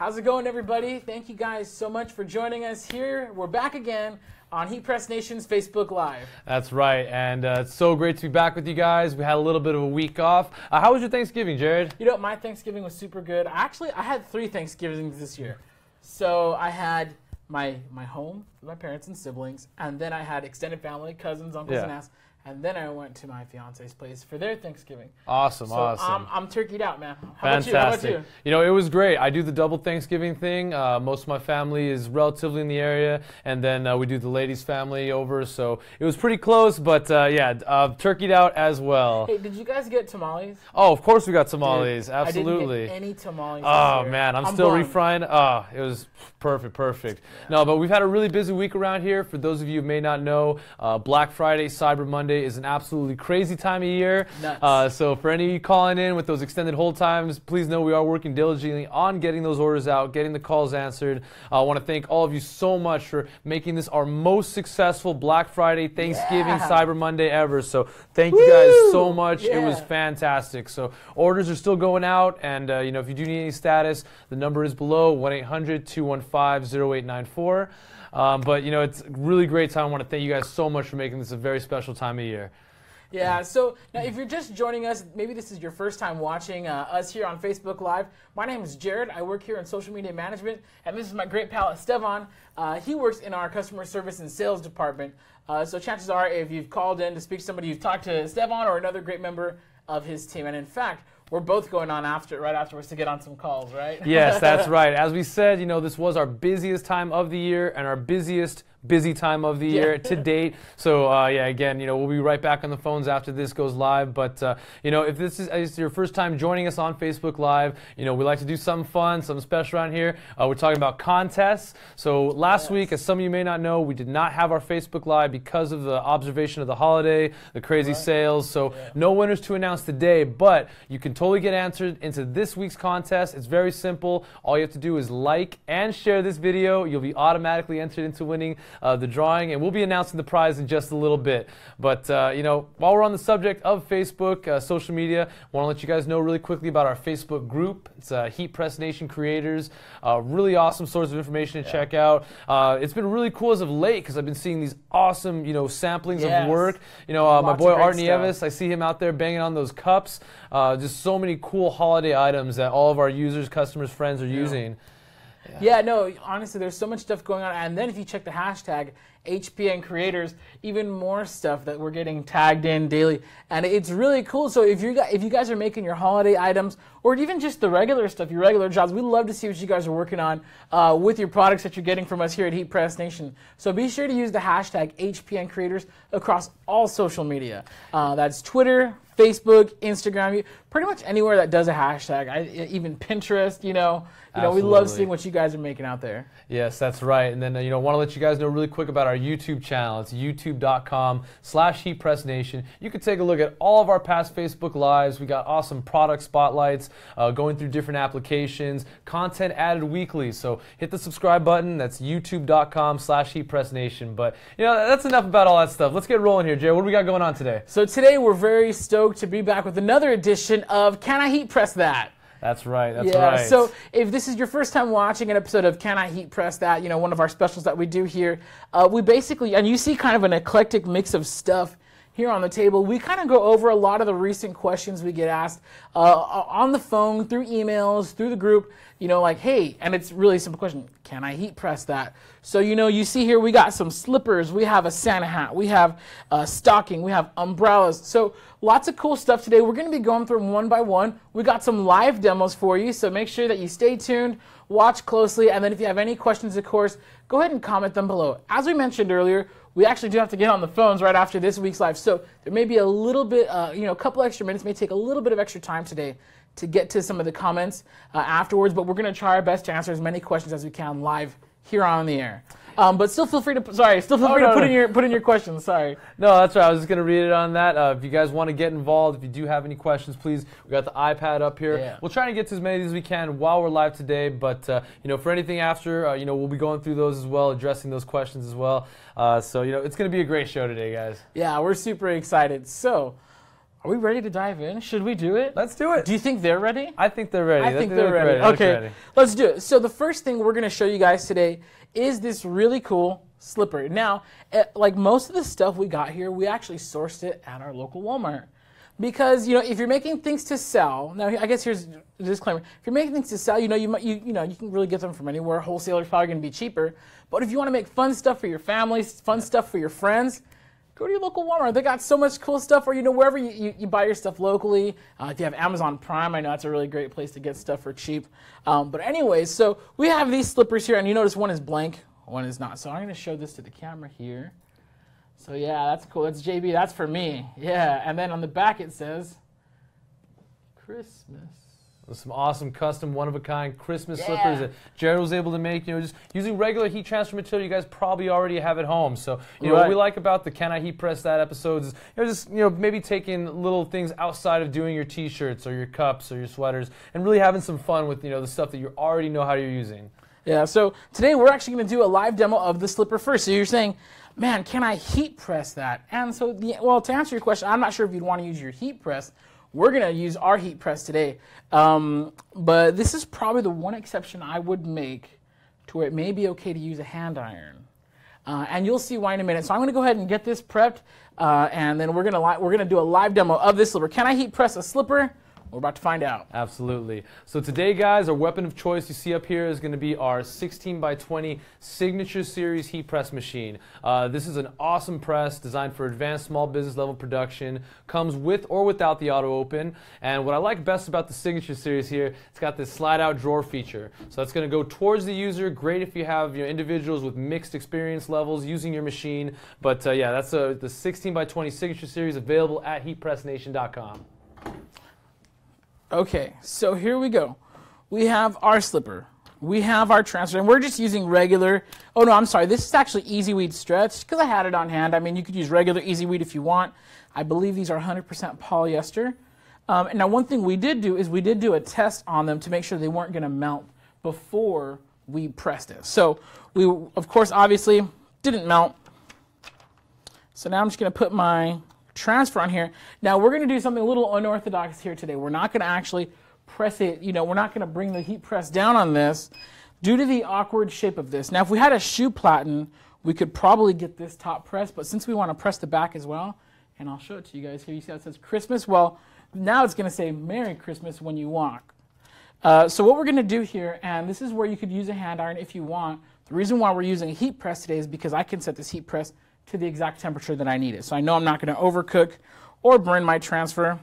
How's it going, everybody? Thank you guys so much for joining us here. We're back again on HeatPressNation's Facebook Live. That's right, and it's so great to be back with you guys. We had a little bit of a week off. How was your Thanksgiving, Jared? You know, my Thanksgiving was super good. Actually, I had 3 Thanksgivings this year. So I had my home with my parents and siblings, and then I had extended family, cousins, uncles, and aunts. And then I went to my fiance's place for their Thanksgiving. Awesome, so awesome. I'm turkeyed out, man. Fantastic. How about you? You know, it was great. I do the double Thanksgiving thing. Most of my family is relatively in the area, and then we do the ladies' family over. So it was pretty close, but turkeyed out as well. Hey, did you guys get tamales? Oh, of course we got tamales. Dude, absolutely. I didn't get any tamales. Oh man, I'm still refrying. Oh, it was perfect. Yeah. No, but we've had a really busy week around here. For those of you who may not know, Black Friday, Cyber Monday is an absolutely crazy time of year. So for any of you calling in with those extended hold times, please know we are working diligently on getting those orders out, getting the calls answered. I want to thank all of you so much for making this our most successful Black Friday, Thanksgiving, Cyber Monday ever. So thank you guys so much. It was fantastic. So orders are still going out, and you know, if you do need any status, the number is below, 1-800-215-0894. But you know, it's a really great time. I want to thank you guys so much for making this a very special time of year. Yeah, so now if you're just joining us, maybe this is your first time watching us here on Facebook Live. My name is Jared. I work here in social media management, and this is my great pal, Estevan. He works in our customer service and sales department. So chances are, if you've called in to speak to somebody, you've talked to Estevan or another great member of his team. And in fact, we're both going on right afterwards to get on some calls, right? Yes, that's right. As we said, you know, this was our busiest time of the year and our busy time of the year to date. So again, you know, we'll be right back on the phones after this goes live. But you know, if this is your first time joining us on Facebook Live, you know, we like to do something fun, something special around here. We're talking about contests. So last week, as some of you may not know, we did not have our Facebook Live because of the observation of the holiday, the crazy sales. So no winners to announce today, but you can totally get answered into this week's contest. It's very simple. All you have to do is like and share this video. You'll be automatically entered into winning the drawing, and we'll be announcing the prize in just a little bit. But you know, while we're on the subject of Facebook, social media, I want to let you guys know really quickly about our Facebook group. It's HeatPressNation Creators. Really awesome source of information to check out. It's been really cool as of late because I've been seeing these awesome, you know, samplings of work. You know, my boy Art Nieves, I see him out there banging on those cups. Just so many cool holiday items that all of our users, customers, friends are using. Yeah, no, honestly, there's so much stuff going on. And then if you check the hashtag HPN Creators, even more stuff that we're getting tagged in daily. And it's really cool. So if you guys are making your holiday items, or even just the regular stuff, your regular jobs, we'd love to see what you guys are working on with your products that you're getting from us here at HeatPressNation. So be sure to use the hashtag HPN Creators across all social media. That's Twitter, Facebook, Instagram, pretty much anywhere that does a hashtag. Even Pinterest, you know, we love seeing what you guys are making out there. Yes, that's right. And then, you know, want to let you guys know really quick about our YouTube channel. It's youtube.com/HeatPressNation. You can take a look at all of our past Facebook Lives. We got awesome product spotlights, going through different applications, content added weekly. So hit the subscribe button. That's youtube.com/HeatPressNation. But, you know, that's enough about all that stuff. Let's get rolling here, Jay. What do we got going on today? So today we're very stoked to be back with another edition of Can I Heat Press That? That's right, that's right. So if this is your first time watching an episode of Can I Heat Press That, you know, one of our specials that we do here, we basically, and you see kind of an eclectic mix of stuff here on the table. We kind of go over a lot of the recent questions we get asked on the phone, through emails, through the group, you know, like, hey, and it's really a simple question, can I heat press that? So, you know, you see here we got some slippers, we have a Santa hat, we have stocking, we have umbrellas. So lots of cool stuff today. We're going to be going through them one by one. We got some live demos for you, so make sure that you stay tuned, watch closely, and then if you have any questions, of course, go ahead and comment them below. As we mentioned earlier, we actually do have to get on the phones right after this week's live, so there may be a little bit, you know, a couple extra minutes, may take a little bit of extra time today to get to some of the comments afterwards, but we're going to try our best to answer as many questions as we can live here on the air. But still feel free to, put in your questions, sorry. No, that's right, I was just going to read it on that. If you guys want to get involved, if you do have any questions, please, we got the iPad up here. Yeah. We'll try to get to as many as we can while we're live today, but you know, for anything after, you know, we'll be going through those as well, addressing those questions as well. So, you know, it's going to be a great show today, guys. Yeah, we're super excited. So, Are we ready to dive in? Should we do it? Let's do it. Do you think they're ready? I think they're ready. I think they're ready. Okay, ready. let's do it. So the first thing we're going to show you guys today is this really cool slipper. Now, like most of the stuff we got here, we actually sourced it at our local Walmart. Because, you know, if you're making things to sell, now I guess here's a disclaimer. If you're making things to sell, you can really get them from anywhere. Wholesaler's probably going to be cheaper. But if you want to make fun stuff for your family, fun stuff for your friends, go to your local Walmart. They got so much cool stuff, or, you know, wherever you buy your stuff locally. If you have Amazon Prime, I know that's a really great place to get stuff for cheap. But anyways, so we have these slippers here, and you notice one is blank, one is not. So I'm going to show this to the camera here. So yeah, that's cool. That's JB. That's for me. Yeah, and then on the back it says Christmas. Some awesome custom one-of-a-kind Christmas slippers that Jared was able to make, you know, just using regular heat transfer material you guys probably already have at home. So, you know, what we like about the Can I Heat Press That episodes is, you know, just, you know, maybe taking little things outside of doing your t-shirts or your cups or your sweaters and really having some fun with, you know, the stuff that you already know how you're using. Yeah, so today we're actually going to do a live demo of the slipper first. So you're saying, man, can I heat press that? And so, well, to answer your question, I'm not sure if you'd want to use your heat press. We're going to use our heat press today. But this is probably the one exception I would make to where it may be okay to use a hand iron. And you'll see why in a minute. So I'm going to go ahead and get this prepped, and then we're going to do a live demo of this slipper. Can I heat press a slipper? We're about to find out. Absolutely. So today, guys, our weapon of choice you see up here is going to be our 16x20 Signature Series heat press machine. This is an awesome press designed for advanced small business level production. Comes with or without the auto open. And what I like best about the Signature Series here, it's got this slide out drawer feature. So that's going to go towards the user. Great if you have, you know, individuals with mixed experience levels using your machine. But yeah, that's the 16x20 Signature Series available at HeatPressNation.com. Okay, so here we go. We have our slipper. We have our transfer, and we're just using regular, oh no, I'm sorry, this is actually Easy Weed Stretch, because I had it on hand. I mean, you could use regular Easy Weed if you want. I believe these are 100% polyester. And now one thing we did do is we did do a test on them to make sure they weren't going to melt before we pressed it. So we, of course, obviously didn't melt. So now I'm just going to put my transfer on here. Now we're going to do something a little unorthodox here today. We're not going to actually press it, you know, we're not going to bring the heat press down on this due to the awkward shape of this. Now if we had a shoe platen, we could probably get this top press, but since we want to press the back as well, and I'll show it to you guys here, you see how it says Christmas? Well, now it's going to say Merry Christmas when you walk. So what we're going to do here, and this is where you could use a hand iron if you want. The reason why we're using a heat press today is because I can set this heat press to the exact temperature that I need it. So I know I'm not going to overcook or burn my transfer.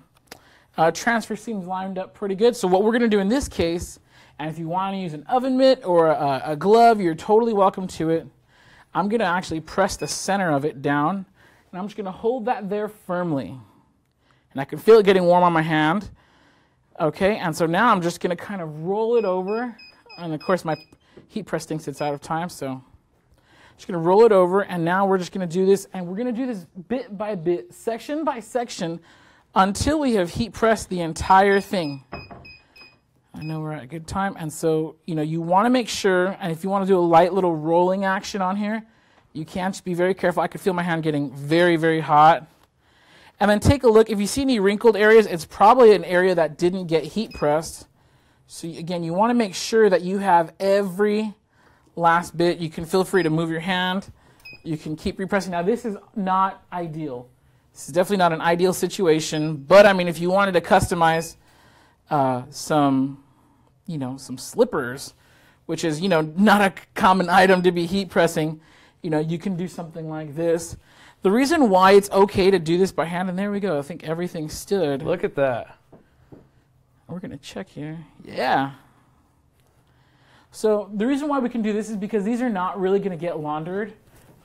Transfer seems lined up pretty good. So what we're going to do in this case, and if you want to use an oven mitt or a glove, you're totally welcome to it. I'm going to actually press the center of it down, and I'm just going to hold that there firmly. And I can feel it getting warm on my hand. Okay, and so now I'm just going to kind of roll it over. And of course my heat press thinks it's out of time, so just going to roll it over, and now we're just going to do this, and we're going to do this bit by bit, section by section, until we have heat pressed the entire thing. I know we're at a good time, and so, you know, you want to make sure, and if you want to do a light little rolling action on here, you can just be very careful. I could feel my hand getting very, very hot. And then take a look. If you see any wrinkled areas, it's probably an area that didn't get heat pressed. So again, you want to make sure that you have every last bit. You can feel free to move your hand. You can keep repressing. Now this is not ideal. This is definitely not an ideal situation, but I mean, if you wanted to customize some slippers, which is, you know, not a common item to be heat pressing, you know, you can do something like this. The reason why it's okay to do this by hand, and there we go, I think everything stood. Look at that. We're going to check here. Yeah. So the reason why we can do this is because these are not really going to get laundered.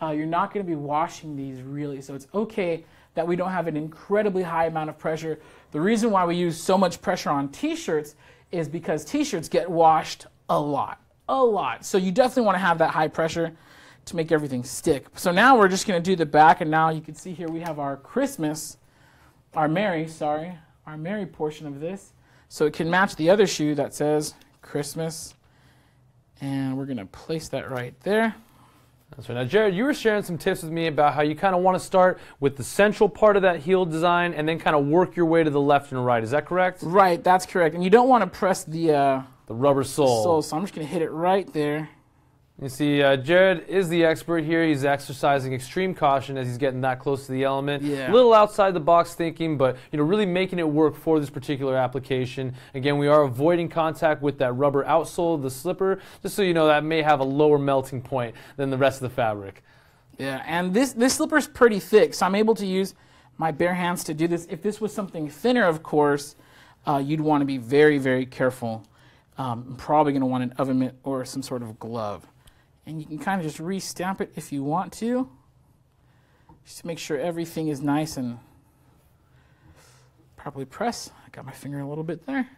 You're not going to be washing these really, so it's okay that we don't have an incredibly high amount of pressure. The reason why we use so much pressure on t-shirts is because t-shirts get washed a lot. So you definitely want to have that high pressure to make everything stick. So now we're just going to do the back, and now you can see here we have our Merry portion of this. So it can match the other shoe that says Christmas. And we're going to place that right there. That's right. Now, Jared, you were sharing some tips with me about how you kind of want to start with the central part of that heel design and then kind of work your way to the left and right. Is that correct? Right, that's correct. And you don't want to press the rubber sole. So I'm just going to hit it right there. You see, Jared is the expert here. He's exercising extreme caution as he's getting that close to the element. Yeah. A little outside the box thinking, but really making it work for this particular application. Again, we are avoiding contact with that rubber outsole of the slipper, just so you know that may have a lower melting point than the rest of the fabric. Yeah, and this slipper's pretty thick, so I'm able to use my bare hands to do this. If this was something thinner, of course, you'd want to be very, very careful. I'm probably going to want an oven mitt or some sort of glove. And you can kind of just re-stamp it if you want to, just to make sure everything is nice and properly pressed. I got my finger a little bit there.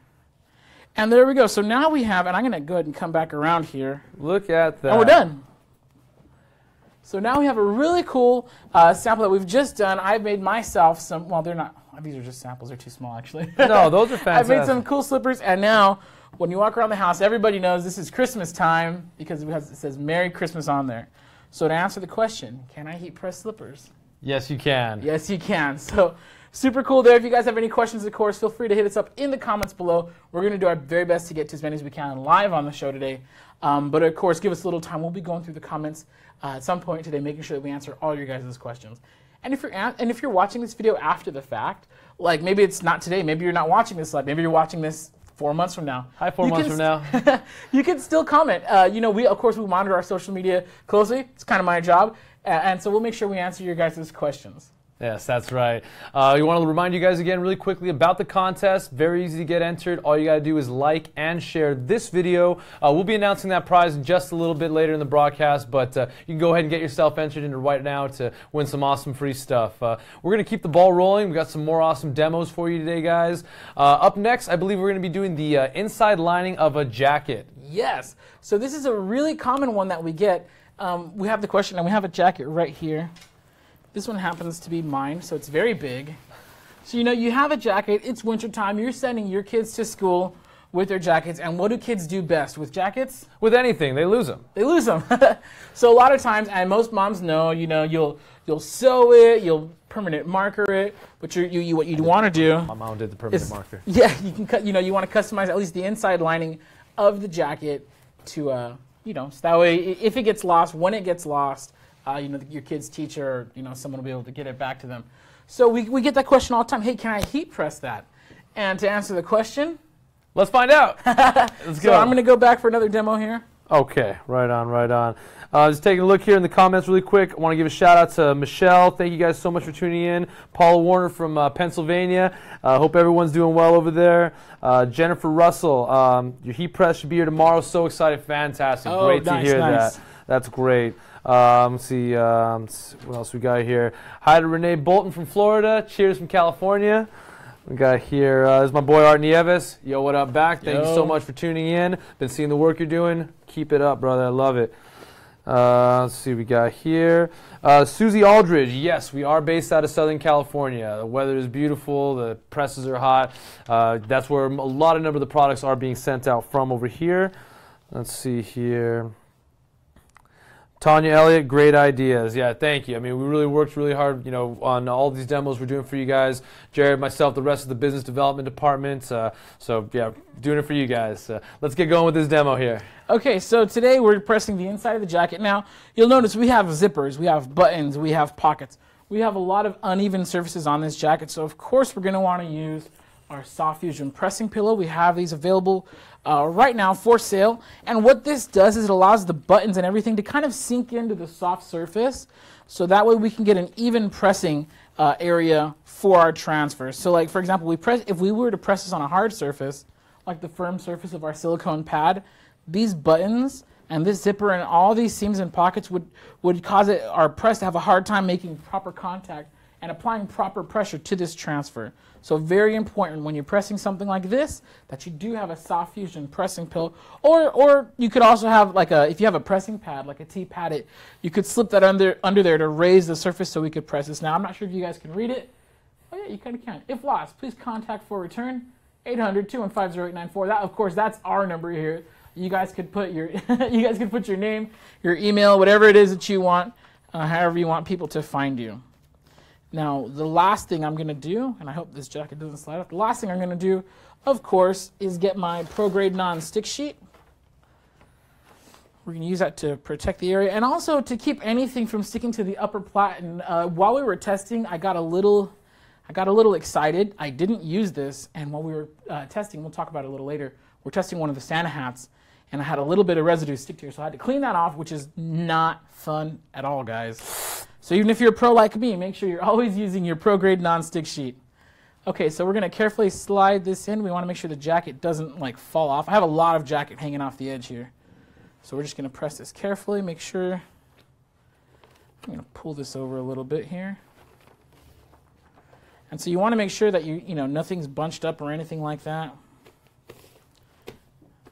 And there we go. So now we have, and I'm going to go ahead and come back around here. Look at that. And we're done. So now we have a really cool sample that we've just done. I've made myself some, well, they're not, these are just samples. They're too small, actually. No, those are fantastic. I've made some cool slippers, and now when you walk around the house, everybody knows this is Christmas time because it says Merry Christmas on there. So to answer the question, can I heat press slippers? Yes, you can. Yes, you can. So super cool there. If you guys have any questions, of course, feel free to hit us up in the comments below. We're going to do our very best to get to as many as we can live on the show today. But of course, give us a little time. We'll be going through the comments at some point today, making sure that we answer all your guys' questions. And if you're watching this video after the fact, like maybe it's not today, maybe you're not watching this live, maybe you're watching this 4 months from now. Hi, 4 months from now. You can still comment. We of course we monitor our social media closely. It's kind of my job, and so we'll make sure we answer your guys' questions. Yes, that's right. We want to remind you guys again really quickly about the contest. Very easy to get entered. All you got to do is like and share this video. We'll be announcing that prize in just a little bit later in the broadcast, but you can go ahead and get yourself entered into right now to win some awesome free stuff. We're going to keep the ball rolling. We've got some more awesome demos for you today, guys. Up next, I believe we're going to be doing the inside lining of a jacket. Yes. So this is a really common one that we get. We have the question, and we have a jacket right here. This one happens to be mine, so it's very big. So you have a jacket, it's wintertime, you're sending your kids to school with their jackets, and what do kids do best with jackets? With anything, they lose them. They lose them. So a lot of times, and most moms know, you'll sew it, you'll permanent marker it, but what you want to do. My mom did the permanent marker. Yeah, you can cut. You want to customize at least the inside lining of the jacket to, so that way if it gets lost, when it gets lost, your kid's teacher or someone will be able to get it back to them. So we get that question all the time. Hey, can I heat press that? And to answer the question, let's find out. Let's go. So I'm going to go back for another demo here. Okay, right on, right on. Just taking a look here in the comments really quick. I want to give a shout out to Michelle. Thank you guys so much for tuning in. Paula Warner from Pennsylvania. Hope everyone's doing well over there. Jennifer Russell, your heat press should be here tomorrow. So excited, fantastic. Oh, great nice, to hear nice. that. That's great. Let's see what else we got here. Hi to Renee Bolton from Florida. Cheers from California. We got here, this is my boy Art Nieves. Yo, what up back? Thank you so much for tuning in. Been seeing the work you're doing. Keep it up, brother. I love it. Let's see what we got here. Susie Aldridge. Yes, we are based out of Southern California. The weather is beautiful. The presses are hot. That's where a number of the products are being sent out from over here. Let's see here. Tanya Elliott, great ideas. Yeah, thank you. I mean, we really worked really hard, on all these demos we're doing for you guys. Jared, myself, the rest of the business development department. So yeah, doing it for you guys. Let's get going with this demo here. Okay, so today we're pressing the inside of the jacket. Now, you'll notice we have zippers, we have buttons, we have pockets. We have a lot of uneven surfaces on this jacket, so of course we're going to want to use our Soft Fusion pressing pillow. We have these available right now for sale, and what this does is it allows the buttons and everything to kind of sink into the soft surface, so that way we can get an even pressing area for our transfers. So like, for example, if we were to press this on a hard surface, like the firm surface of our silicone pad, these buttons and this zipper and all these seams and pockets would cause our press to have a hard time making proper contact and applying proper pressure to this transfer. So very important when you're pressing something like this that you do have a Soft Fusion pressing pillow, or you could also have if you have a pressing pad, like a T-pad, you could slip that under there to raise the surface so we could press this. Now I'm not sure if you guys can read it. Oh yeah, you kind of can. If lost, please contact for return 800-215-0894. That, of course, that's our number here. You guys could put your name, your email, whatever it is that you want, however you want people to find you. Now, the last thing I'm going to do, and I hope this jacket doesn't slide off, the last thing I'm going to do, of course, is get my pro-grade non-stick sheet. We're going to use that to protect the area and also to keep anything from sticking to the upper plat. And while we were testing, I got a little excited. I didn't use this, and while we were testing, we'll talk about it a little later, we're testing one of the Santa hats, and I had a little bit of residue stick to here, so I had to clean that off, which is not fun at all, guys. So even if you're a pro like me, make sure you're always using your pro-grade non-stick sheet. Okay, so we're going to carefully slide this in. We want to make sure the jacket doesn't like fall off. I have a lot of jacket hanging off the edge here. So we're just going to press this carefully, make sure. I'm going to pull this over a little bit here. And so you want to make sure that you know nothing's bunched up or anything like that.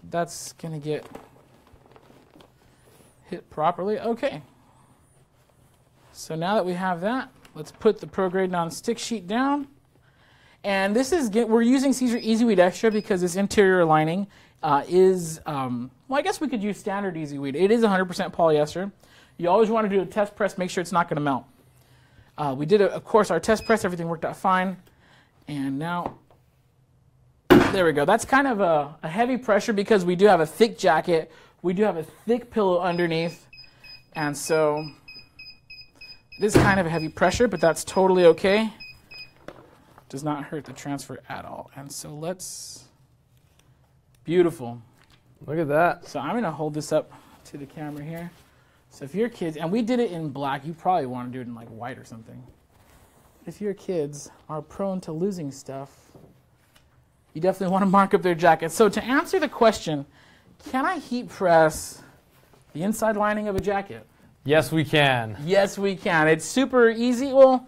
That's going to get hit properly. Okay. So now that we have that, let's put the pro-grade non-stick sheet down. And this is, we're using Caesar Easy Weed Extra because this interior lining is, well, I guess we could use standard Easy Weed. It is 100% polyester. You always want to do a test press, make sure it's not going to melt. We did, of course, our test press. Everything worked out fine. And now, there we go. That's kind of a heavy pressure because we do have a thick jacket. We do have a thick pillow underneath. And so, this is kind of a heavy pressure, but that's totally okay. Does not hurt the transfer at all. And so let's, beautiful. Look at that. So I'm going to hold this up to the camera here. So if your kids, and we did it in black, you probably want to do it in like white or something. If your kids are prone to losing stuff, you definitely want to mark up their jacket. So to answer the question, can I heat press the inside lining of a jacket? Yes, we can. Yes, we can. It's super easy. Well,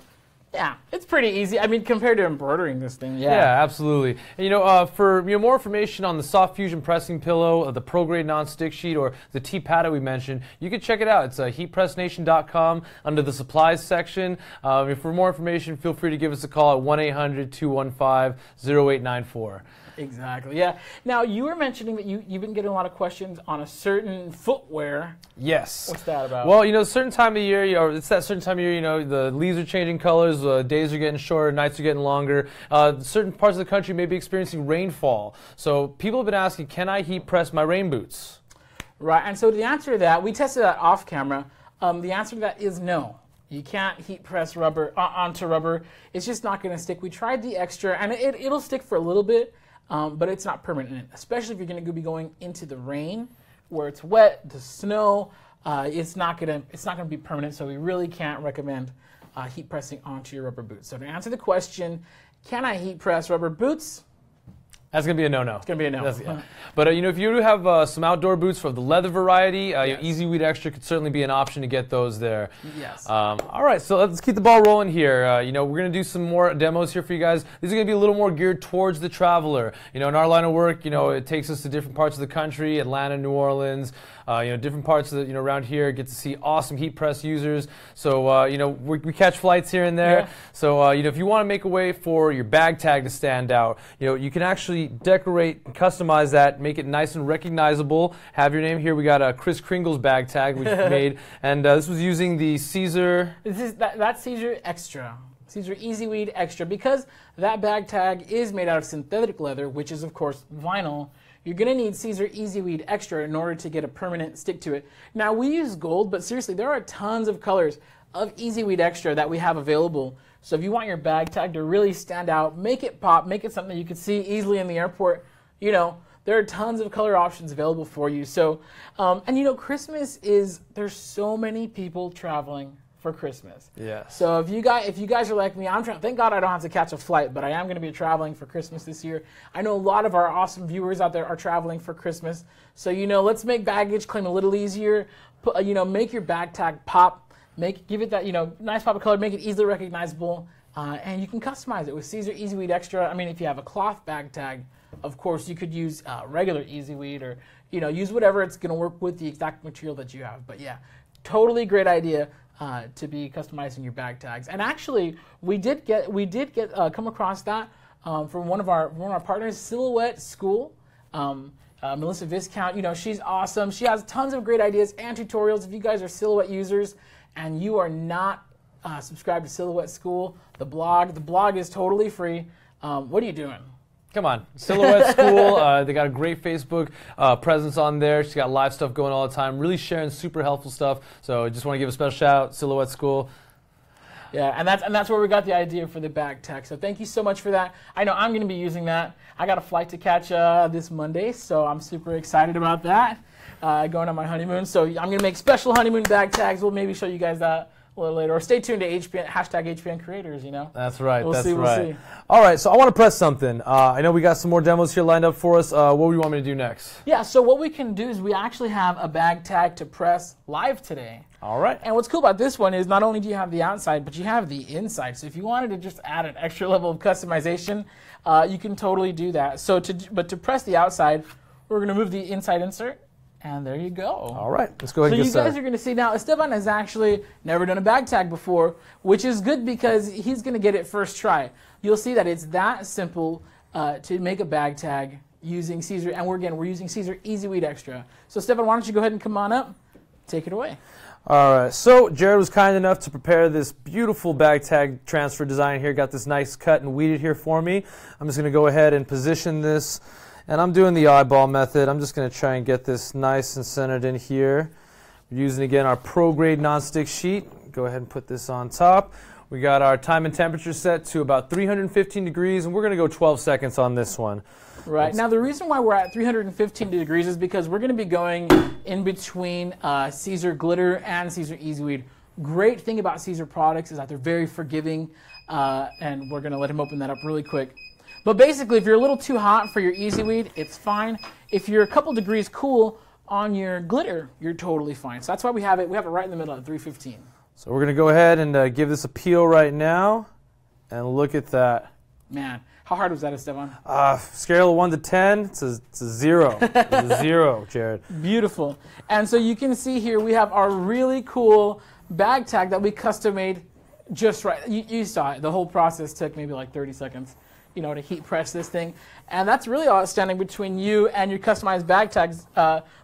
yeah, it's pretty easy. I mean, compared to embroidering this thing, yeah. Yeah, absolutely. And, you know, for more information on the Soft Fusion pressing pillow, the Pro-Grade non-stick sheet, or the T-Pad that we mentioned, you can check it out. It's HeatPressNation.com under the supplies section. For more information, feel free to give us a call at 1-800-215-0894. Exactly, yeah. Now, you were mentioning that you've been getting a lot of questions on a certain footwear. Yes. What's that about? Well, you know, certain time of year, it's that certain time of year, you know, the leaves are changing colors, days are getting shorter, nights are getting longer. Certain parts of the country may be experiencing rainfall. So people have been asking, can I heat press my rain boots? Right, and so the answer to that, we tested that off camera. The answer to that is no. You can't heat press rubber onto rubber. It's just not going to stick. We tried the extra, and it'll stick for a little bit. But it's not permanent, especially if you're going to be going into the rain, where it's wet, the snow. It's not going to be permanent. So we really can't recommend heat pressing onto your rubber boots. So to answer the question, can I heat press rubber boots? That's going to be a no-no. It's going to be a no. Yeah. But, you know, if you do have some outdoor boots for the leather variety, yes. You know, Easy Weed Extra could certainly be an option to get those there. Yes. All right, so let's keep the ball rolling here. You know, we're going to do some more demos here for you guys. These are going to be a little more geared towards the traveler. You know, in our line of work, you know, it takes us to different parts of the country, Atlanta, New Orleans, you know, different parts of the, you know, around here, get to see awesome heat press users. So, you know, we catch flights here and there. Yeah. So, you know, if you want to make a way for your bag tag to stand out, you know, you can actually decorate, customize that, make it nice and recognizable. Have your name here. We got a Kris Kringle's bag tag we've made, and this was using the Caesar. That's Caesar Extra. Caesar Easy Weed Extra, because that bag tag is made out of synthetic leather, which is of course vinyl. You're going to need Caesar Easy Weed Extra in order to get a permanent stick to it. Now we use gold, but seriously, there are tons of colors of Easy Weed Extra that we have available. So if you want your bag tag to really stand out, make it pop, make it something you can see easily in the airport, you know, there are tons of color options available for you. So, and you know, Christmas is, there's so many people traveling for Christmas. Yeah. So if you guys are like me, thank God I don't have to catch a flight, but I am going to be traveling for Christmas this year. I know a lot of our awesome viewers out there are traveling for Christmas. So, you know, let's make baggage claim a little easier. You know, make your bag tag pop. Give it that, you know, nice pop of color, make it easily recognizable, and you can customize it with Caesar Easy Weed Extra. I mean, if you have a cloth bag tag, of course, you could use regular Easy Weed, or, you know, use whatever it's going to work with the exact material that you have. But yeah, totally great idea to be customizing your bag tags. And actually, we did come across that from one of our partners, Silhouette School. Melissa Viscount, she's awesome. She has tons of great ideas and tutorials. If you guys are Silhouette users and you are not subscribed to Silhouette School, the blog is totally free. What are you doing? Come on, Silhouette School, they got a great Facebook presence on there. She's got live stuff going all the time, really sharing super helpful stuff. So I just want to give a special shout out, Silhouette School. Yeah, and that's where we got the idea for the bag tech. So thank you so much for that. I know I'm going to be using that. I got a flight to catch this Monday, so I'm super excited about that. Going on my honeymoon. So I'm going to make special honeymoon bag tags. We'll maybe show you guys that a little later. Or stay tuned to #HPN creators, That's right, We'll see. All right, so I want to press something. I know we got some more demos here lined up for us. What do you want me to do next? Yeah, so what we can do is we actually have a bag tag to press live today. All right. And what's cool about this one is not only do you have the outside, but you have the inside. So if you wanted to just add an extra level of customization, you can totally do that. But to press the outside, we're going to move the inside insert. And there you go. All right, let's go ahead and get started. So you guys are going to see now, Esteban has actually never done a bag tag before, which is good because he's going to get it first try. You'll see that it's that simple to make a bag tag using Caesar, and we're using Caesar Easy Weed Extra. So Esteban, why don't you go ahead and come on up, take it away. All right, so Jared was kind enough to prepare this beautiful bag tag transfer design here. Got this nice cut and weeded here for me. I'm just going to go ahead and position this. And I'm doing the eyeball method. I'm just going to try and get this nice and centered in here. We're using, again, our pro-grade nonstick sheet. Go ahead and put this on top. We got our time and temperature set to about 315 degrees, and we're going to go 12 seconds on this one. Right. Now, the reason why we're at 315 degrees is because we're going to be going in between Caesar Glitter and Caesar Easy Weed. Great thing about Caesar products is that they're very forgiving, and we're going to let him open that up really quick. But basically, if you're a little too hot for your Easy Weed, it's fine. If you're a couple degrees cool on your glitter, you're totally fine. So that's why we have it right in the middle at 315. So we're going to go ahead and give this a peel right now. And look at that. Man, how hard was that, Esteban? Scale of 1 to 10, it's a 0. It's a 0, Jared. Beautiful. And so you can see here we have our really cool bag tag that we custom made just right. You saw it. The whole process took maybe like 30 seconds. To heat press this thing. And that's really all standing between you and your customized bag tags.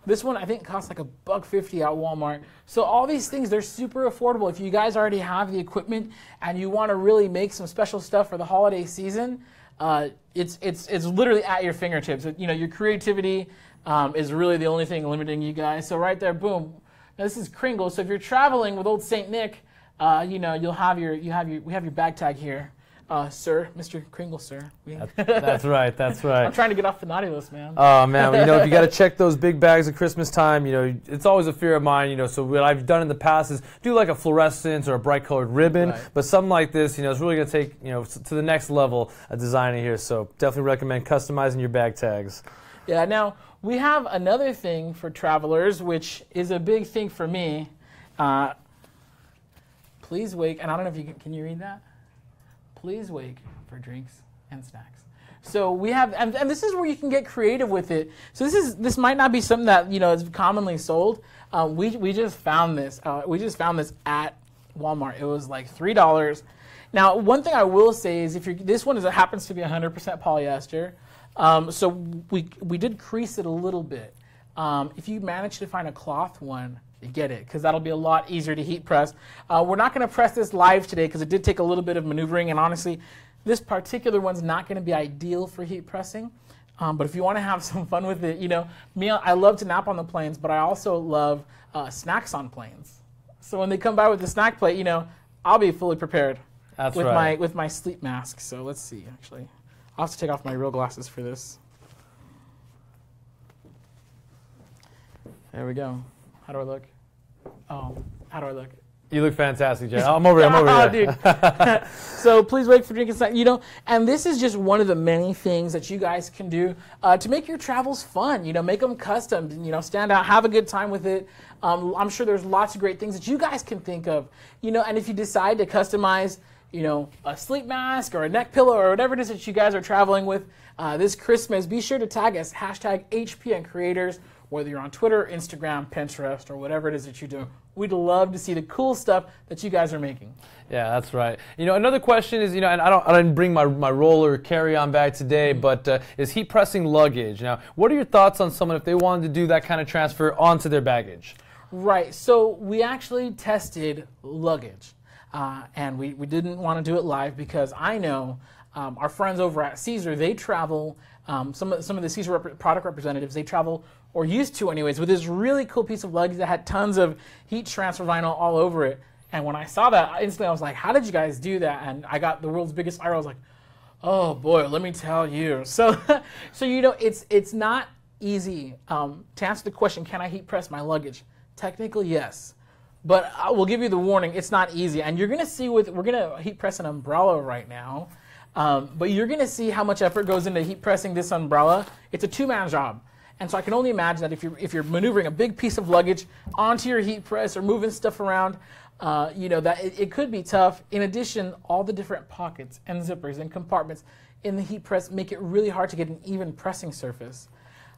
This one I think costs like $1.50 at Walmart. So all these things, they're super affordable. If you guys already have the equipment and you want to really make some special stuff for the holiday season, it's literally at your fingertips. Your creativity is really the only thing limiting you guys. So right there, boom. Now this is Kringle. So if you're traveling with old Saint Nick, you'll have we have your bag tag here. Sir, Mr. Kringle, sir. That's right, that's right. I'm trying to get off the naughty list, man. Oh, man, if you got to check those big bags at Christmas time, it's always a fear of mine, so what I've done in the past is do like a fluorescence or a bright colored ribbon, right. But something like this, it's really going to take, to the next level of designing here, so definitely recommend customizing your bag tags. Yeah, now, we have another thing for travelers, which is a big thing for me. Please wake, and I don't know if can you read that? Please wake for drinks and snacks. So we have, and this is where you can get creative with it. So this might not be something that is commonly sold. We just found this. We just found this at Walmart. It was like $3. Now, one thing I will say is this one happens to be 100% polyester. So we did crease it a little bit. If you manage to find a cloth one, you get it, because that'll be a lot easier to heat press. We're not going to press this live today because it did take a little bit of maneuvering, and honestly, this particular one's not going to be ideal for heat pressing. But if you want to have some fun with it, me, I love to nap on the planes, but I also love snacks on planes. So when they come by with the snack plate, I'll be fully prepared. That's with right. with my sleep mask. So let's see, actually. I'll have to take off my real glasses for this. There we go. How do I look? Oh, how do I look? You look fantastic, Jared. I'm over here. Dude. So please wait for drinking snack. And this is just one of the many things that you guys can do to make your travels fun. Make them custom. Stand out, have a good time with it. I'm sure there's lots of great things that you guys can think of. And if you decide to customize, a sleep mask or a neck pillow or whatever it is that you guys are traveling with this Christmas, be sure to tag us #HPN Creators. whether you're on Twitter, Instagram, Pinterest, or whatever it is that you do. We'd love to see the cool stuff that you guys are making. Yeah, that's right. Another question is, and I didn't bring my roller carry-on bag today, but is heat pressing luggage. Now, what are your thoughts on someone if they wanted to do that kind of transfer onto their baggage? Right. So we actually tested Luggage, and we didn't want to do it live because I know our friends over at Caesar, they travel. Some of the Caesar product representatives, they travel, or used to anyways, with this really cool piece of luggage that had tons of heat transfer vinyl all over it. And when I saw that, instantly I was like, how did you guys do that? And I got the world's biggest eye roll. I was like, oh boy, let me tell you. So, it's not easy. To answer the question, can I heat press my luggage? Technically, yes. But I will give you the warning, it's not easy. And you're going to see we're going to heat press an umbrella right now. But you're going to see how much effort goes into heat pressing this umbrella. It's a two-man job. And so I can only imagine that if you're maneuvering a big piece of luggage onto your heat press or moving stuff around, that it could be tough. In addition, all the different pockets and zippers and compartments in the heat press make it really hard to get an even pressing surface.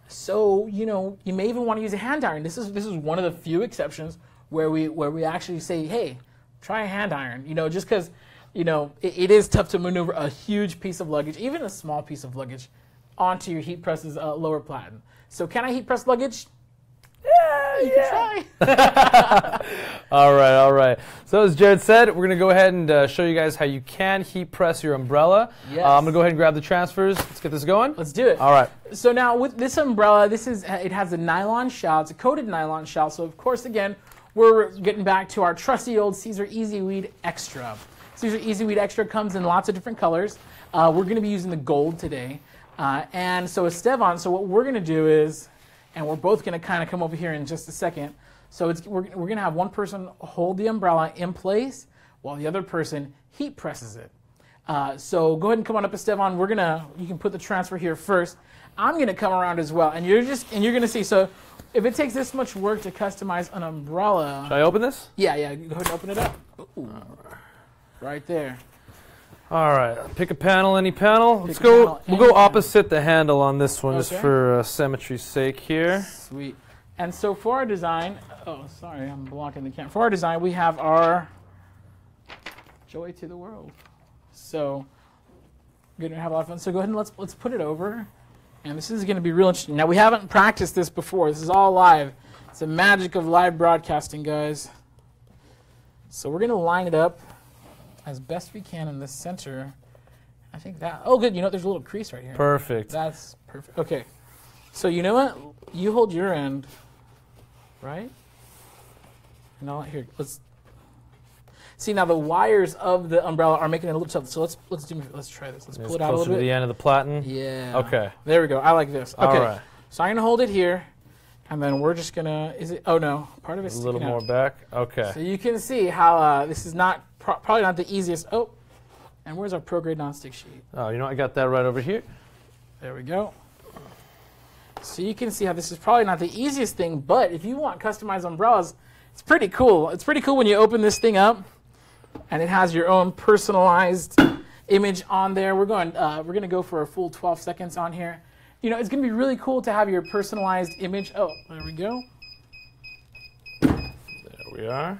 So, you may even want to use a hand iron. This is one of the few exceptions where we actually say, hey, try a hand iron, just because it is tough to maneuver a huge piece of luggage, even a small piece of luggage, onto your heat press's lower platen. So can I heat press luggage? Yeah, you can try. All right. So as Jared said, we're going to go ahead and show you guys how you can heat press your umbrella. Yes. I'm going to go ahead and grab the transfers. Let's get this going. Let's do it. All right. So now with this umbrella, it has a nylon shell. It's a coated nylon shell. So of course, again, we're getting back to our trusty old Caesar Easy Weed Extra. Caesar Easy Weed Extra comes in lots of different colors. We're going to be using the gold today. And so Esteban, so what we're going to do is, and we're both going to kind of come over here in just a second. So we're going to have one person hold the umbrella in place while the other person heat presses it. So go ahead and come on up, Esteban. You can put the transfer here first. I'm going to come around as well, and you're going to see. So if it takes this much work to customize an umbrella, should I open this? Yeah. Go ahead and open it up. Ooh, right there. All right, pick a panel, any panel. Let's go. We'll go opposite the handle on this one, just for symmetry's sake here. Sweet. And so for our design, sorry, I'm blocking the camera. For our design, we have our joy to the world. So we're gonna have a lot of fun. So go ahead and let's put it over. And this is gonna be real interesting. Now we haven't practiced this before. This is all live. It's the magic of live broadcasting, guys. So we're gonna line it up as best we can in the center. I think that, good, there's a little crease right here. Perfect. That's perfect. Okay. So you know what? You hold your end, right? No, here, let's see. Now the wires of the umbrella are making it a little tough. So let's try this. Let's pull it out a little bit. Closer to the end of the platen. Yeah. Okay. There we go. I like this. Okay. All right. So I'm gonna hold it here, and then we're just gonna. Oh no, part of it's a little more back. Okay. So you can see how this is not probably not the easiest. Oh, and where's our pro-grade nonstick sheet? Oh, I got that right over here. There we go. So you can see how this is probably not the easiest thing, but if you want customized umbrellas, it's pretty cool. It's pretty cool when you open this thing up, and it has your own personalized image on there. We're going to go for a full 12 seconds on here. It's going to be really cool to have your personalized image. Oh, there we go. There we are.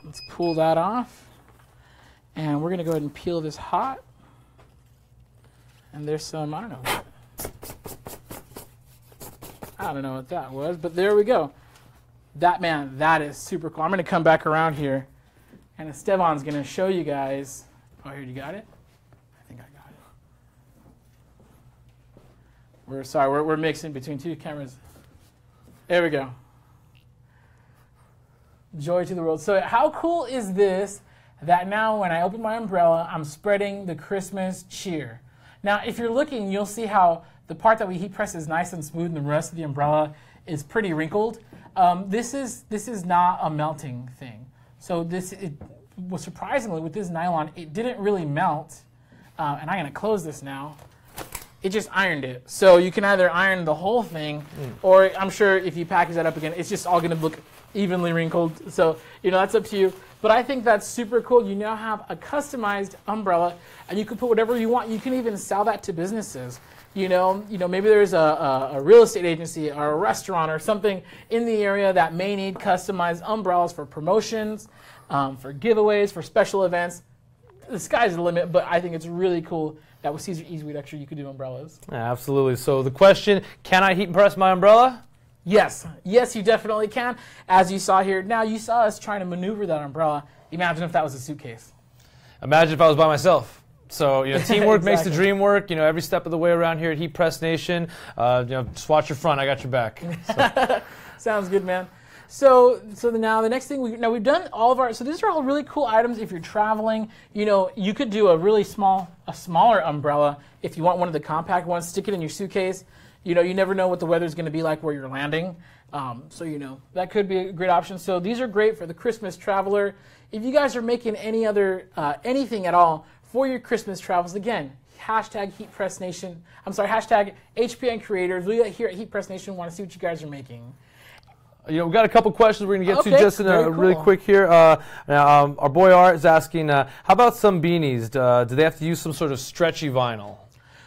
Let's pull that off. And we're going to go ahead and peel this hot. And there's some, I don't know what that was, but there we go. That is super cool. I'm going to come back around here, and Esteban's going to show you guys. Oh, here, you got it? I think I got it. We're mixing between two cameras. There we go. Joy to the world. So how cool is this that now when I open my umbrella, I'm spreading the Christmas cheer. Now, if you're looking, you'll see how the part that we heat press is nice and smooth and the rest of the umbrella is pretty wrinkled. This is not a melting thing. So surprisingly, with this nylon, it didn't really melt. And I'm going to close this now. It just ironed it. So you can either iron the whole thing, or I'm sure if you package that up again, it's just all going to look evenly wrinkled. So, that's up to you. But I think that's super cool. You now have a customized umbrella, and you can put whatever you want. You can even sell that to businesses. Maybe there's a real estate agency or a restaurant or something in the area that may need customized umbrellas for promotions, for giveaways, for special events. The sky's the limit, but I think it's really cool that with Caesar EasyWeed Extra you could do umbrellas. Yeah, absolutely. So the question, can I heat and press my umbrella? Yes, you definitely can. As you saw here, now you saw us trying to maneuver that umbrella. Imagine if that was a suitcase. Imagine if I was by myself. So, teamwork makes the Exactly. dream work. Every step of the way around here at HeatPressNation. Just watch your front. I got your back. So. Sounds good, man. So now the next thing we've done all of our. So these are all really cool items. If you're traveling, you could do a smaller umbrella if you want one of the compact ones. Stick it in your suitcase. You never know what the weather's going to be like where you're landing. So that could be a great option. So these are great for the Christmas traveler. If you guys are making any other anything at all for your Christmas travels, again, hashtag HeatPressNation. I'm sorry, hashtag HPN Creators. We here at HeatPressNation want to see what you guys are making. We've got a couple questions we're going to get to just in really cool. quick here. Our boy Art is asking, how about some beanies? Do they have to use some sort of stretchy vinyl?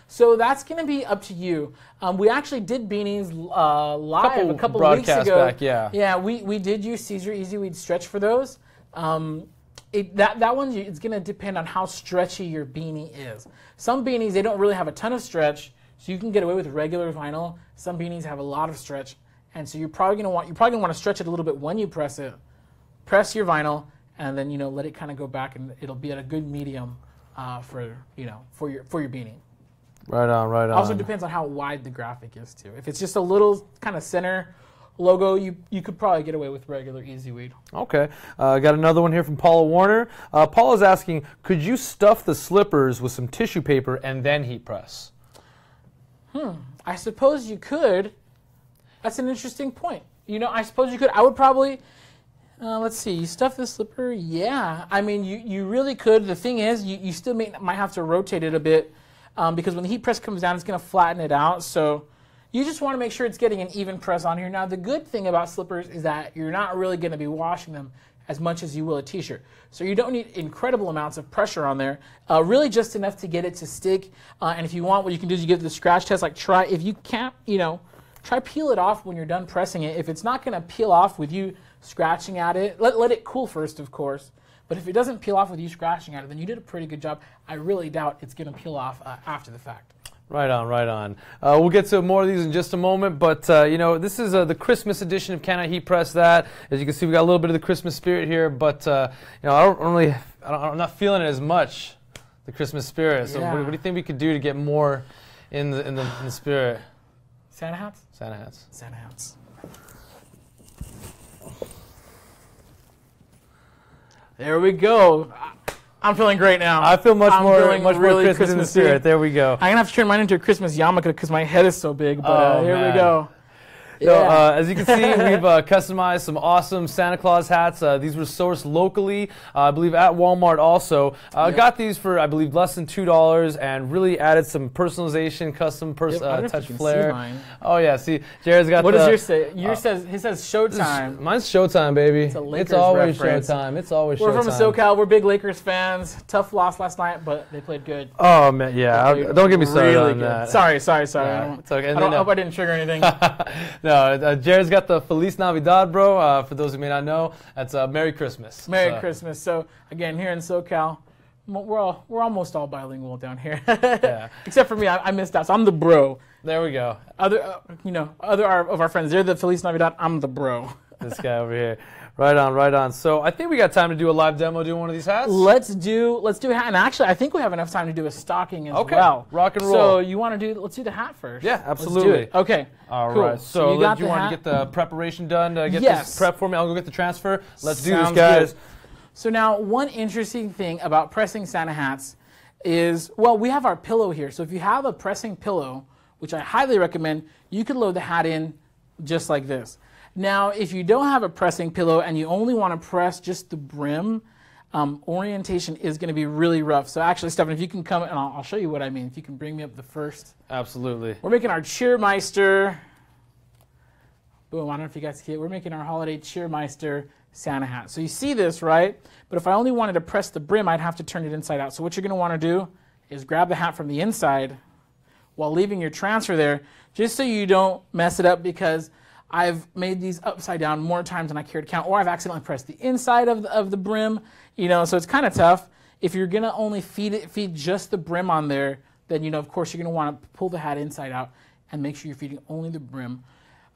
So that's going to be up to you. We actually did beanies live a couple of weeks ago. Back, yeah. Yeah, we did use Caesar EasyWeed Stretch for those. That one, it's going to depend on how stretchy your beanie is. Some beanies, they don't really have a ton of stretch, so you can get away with regular vinyl. Some beanies have a lot of stretch, and so you're probably going to want to stretch it a little bit when you press it. Press your vinyl, and then let it kind of go back, and it'll be at a good medium for your beanie. Right on. Also depends on how wide the graphic is too. If it's just a little kind of center logo, you could probably get away with regular EasyWeed. Okay. Got another one here from Paula Warner. Paula's asking, could you stuff the slippers with some tissue paper and then heat press? I suppose you could. That's an interesting point. I suppose you could. I would probably, let's see, you stuff the slipper? Yeah. I mean, you really could. The thing is, you still might have to rotate it a bit because when the heat press comes down, it's going to flatten it out. So you just want to make sure it's getting an even press on here. Now, the good thing about slippers is that you're not really going to be washing them as much as you will a t-shirt. So you don't need incredible amounts of pressure on there, really just enough to get it to stick. And if you want, what you can do is you get the scratch test, if you can't, try peel it off when you're done pressing it. If it's not going to peel off with you scratching at it, let it cool first, of course. But if it doesn't peel off with you scratching at it, then you did a pretty good job. I really doubt it's going to peel off after the fact. Right on. We'll get to more of these in just a moment, but this is the Christmas edition of Can I Heat Press That? As you can see, we got a little bit of the Christmas spirit here, but I'm not feeling it as much, the Christmas spirit. So what do you think we could do to get more in the spirit? Santa hats? Santa hats. Santa hats. There we go. I'm feeling great now. I feel much more really Christmas in the spirit. There we go. I'm going to have to turn mine into a Christmas yarmulke because my head is so big, but here we go. Yeah. As you can see, we've customized some awesome Santa Claus hats. These were sourced locally, I believe, at Walmart also. Got these for, I believe, less than $2 and really added some personalization, custom touch flair. Oh, yeah. See, Jared's got What does yours say? His says Showtime. Mine's Showtime, baby. It's always reference. Showtime. It's always We're Showtime. from SoCal. We're big Lakers fans. Tough loss last night, but they played good. Oh, man, yeah. Don't get me started really on good. that. Sorry. Yeah, it's okay. I hope I didn't trigger anything. No, Jared's got the Feliz Navidad, bro. For those who may not know, that's Merry Christmas. Merry Christmas. So again, here in SoCal, we're almost all bilingual down here. Yeah. Except for me, I missed out. So I'm the bro. There we go. Other of our friends, they're the Feliz Navidad. I'm the bro. This guy over here. Right on. So I think we got time to do a live demo doing one of these hats. Let's do a hat. And actually, I think we have enough time to do a stocking as well. Okay, rock and roll. So you want to let's do the hat first. Yeah, absolutely. Let's do it. Okay. All cool. right. So you want to get the preparation done to get this prep for me? I'll go get the transfer. Let's do this, guys. Good. So now, one interesting thing about pressing Santa hats is, we have our pillow here. So if you have a pressing pillow, which I highly recommend, you could load the hat in just like this. Now, if you don't have a pressing pillow and you only want to press just the brim, orientation is going to be really rough. So actually, Stefan, if you can come, and I'll show you what I mean. If you can bring me up the first. Absolutely. We're making our Cheermeister. Boom, I don't know if you guys see it. We're making our holiday Cheermeister Santa hat. So you see this, right? But if I only wanted to press the brim, I'd have to turn it inside out. So what you're going to want to do is grab the hat from the inside, while leaving your transfer there, just so you don't mess it up, because I've made these upside down more times than I care to count, or I've accidentally pressed the inside of the brim, so it's kind of tough. If you're gonna only feed just the brim on there, then of course you're gonna want to pull the hat inside out and make sure you're feeding only the brim.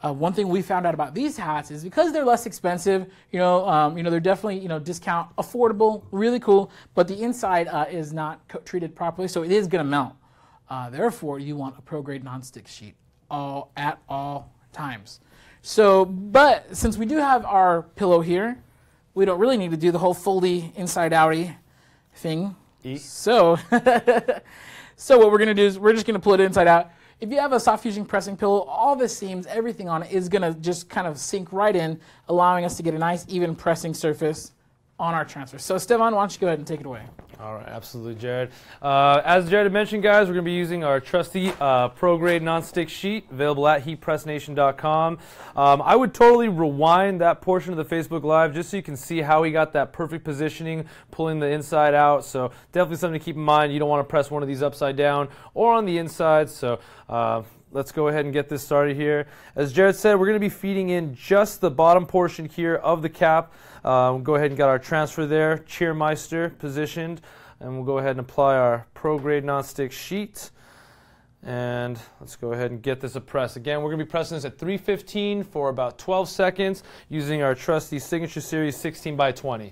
One thing we found out about these hats is because they're less expensive, they're definitely discount, affordable, really cool, but the inside is not treated properly, so it is gonna melt. Therefore, you want a pro grade nonstick sheet at all times. So, but since we do have our pillow here, we don't really need to do the whole foldy inside-outy thing. So, so what we're going to do is we're just going to pull it inside out. If you have a soft fusing pressing pillow, all the seams, everything on it is going to just kind of sink right in, allowing us to get a nice even pressing surface on our transfer. So, Stefan, why don't you go ahead and take it away? All right, absolutely, Jared. As Jared had mentioned, guys, we're going to be using our trusty pro-grade nonstick sheet, available at HeatPressNation.com. I would totally rewind that portion of the Facebook Live just so you can see how he got that perfect positioning, pulling the inside out. So definitely something to keep in mind. You don't want to press one of these upside down or on the inside. So let's go ahead and get this started here. As Jared said, we're going to be feeding in just the bottom portion here of the cap. We'll go ahead and get our transfer there, Cheermeister positioned, and we'll go ahead and apply our pro-grade nonstick sheet. And let's go ahead and get this a press. Again, we're going to be pressing this at 315 for about 12 seconds using our trusty Signature Series 16x20.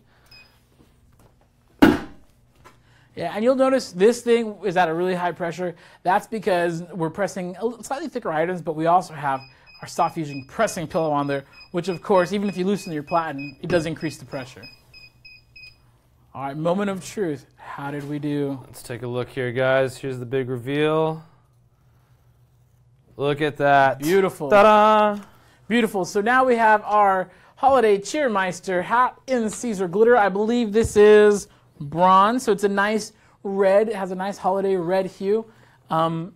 Yeah, and you'll notice this thing is at a really high pressure. That's because we're pressing slightly thicker items, but we also have our soft fusing pressing pillow on there, which of course, even if you loosen your platen, it does increase the pressure. All right, moment of truth. How did we do? Let's take a look here, guys. Here's the big reveal. Look at that. Beautiful. Ta-da! Beautiful. So now we have our holiday Cheermeister hat in Caesar glitter. I believe this is bronze, so it's a nice red. It has a nice holiday red hue. And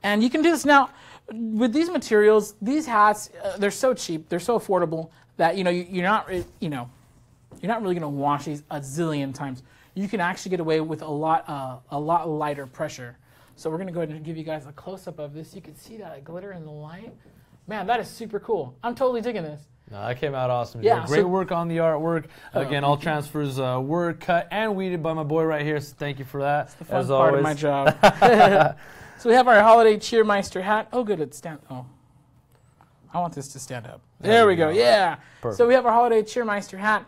you can do this now. With these materials, these hats, they're so cheap, they're so affordable that you're not really going to wash these a zillion times. You can actually get away with a lot lighter pressure. So we're going to go ahead and give you guys a close-up of this. You can see that glitter in the light. Man, that is super cool. I'm totally digging this. No, that came out awesome. Yeah, great work on the artwork. Again, all transfers were cut and weeded by my boy right here. So thank you for that. That's the fun as part always. of my job. So we have our holiday Cheermeister hat. Oh, good, it's stand. Oh, I want this to stand up. There we go. Yeah. Perfect. So we have our holiday Cheermeister hat.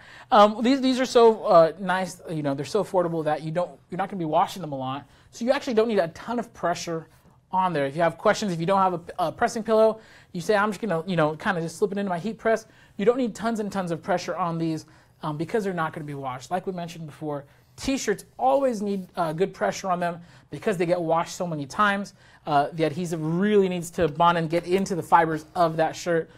These are so nice. They're so affordable that you're not going to be washing them a lot. So you actually don't need a ton of pressure on there. If you have questions, if you don't have a pressing pillow, you say I'm just going to kind of just slip it into my heat press. You don't need tons and tons of pressure on these because they're not going to be washed. Like we mentioned before, T-shirts always need good pressure on them because they get washed so many times. The adhesive really needs to bond and get into the fibers of that shirt.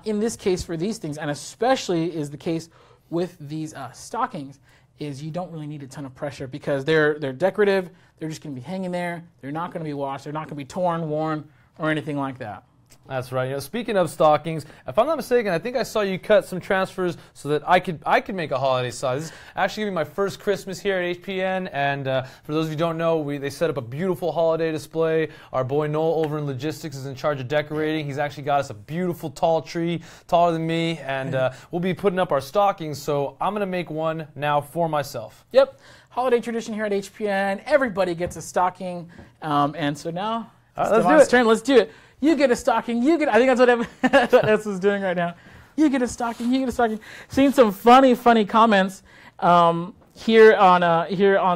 In this case for these things, and especially is the case with these stockings, is you don't really need a ton of pressure because they're decorative. They're just going to be hanging there. They're not going to be washed. They're not going to be torn, worn, or anything like that. That's right. Speaking of stockings, if I'm not mistaken, I think I saw you cut some transfers so that I could make a holiday size. This is actually going to be my first Christmas here at HPN, and for those of you who don't know, they set up a beautiful holiday display. Our boy Noel over in logistics is in charge of decorating. He's actually got us a beautiful tall tree, taller than me, and we'll be putting up our stockings, so I'm going to make one now for myself. Yep. Holiday tradition here at HPN. Everybody gets a stocking, and so now let's do it. Let's do it. You get a stocking. I think that's what S is doing right now. You get a stocking. You get a stocking. Seeing some funny comments here on